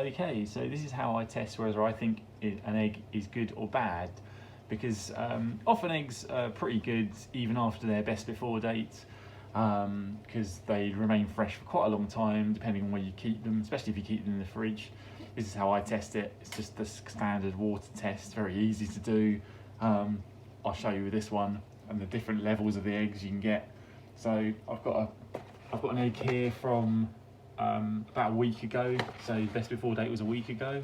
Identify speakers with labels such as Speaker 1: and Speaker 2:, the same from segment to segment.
Speaker 1: Okay, so this is how I test whether I think an egg is good or bad, because often eggs are pretty good even after their best before date, because they remain fresh for quite a long time depending on where you keep them, especially if you keep them in the fridge. This is how I test it. It's just the standard water test, very easy to do. I'll show you with this one and the different levels of the eggs you can get. So I've got an egg here from about a week ago, so best before date was a week ago,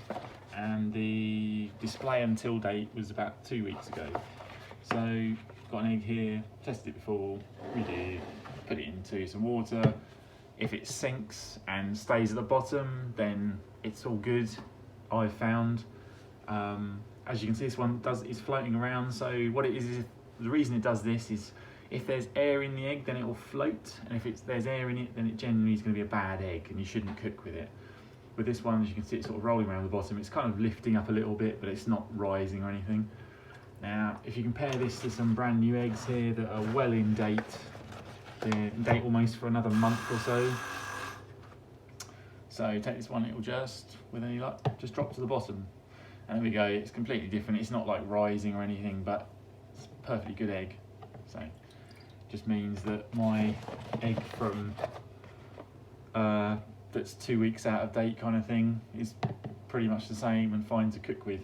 Speaker 1: and the display until date was about 2 weeks ago. So got an egg here, tested it before, we did, put it into some water. If it sinks and stays at the bottom, then it's all good, I've found. As you can see, this one is floating around, so what it is the reason it does this is if there's air in the egg, then it will float, and if there's air in it, then it generally is going to be a bad egg, and you shouldn't cook with it. With this one, as you can see, it's sort of rolling around the bottom. It's kind of lifting up a little bit, but it's not rising or anything. Now, if you compare this to some brand new eggs here that are well in date, they're in date almost for another month or so. So take this one, it will just, with any luck, just drop to the bottom. And there we go, it's completely different. It's not like rising or anything, but it's a perfectly good egg. So just means that my egg from that's 2 weeks out of date kind of thing is pretty much the same and fine to cook with.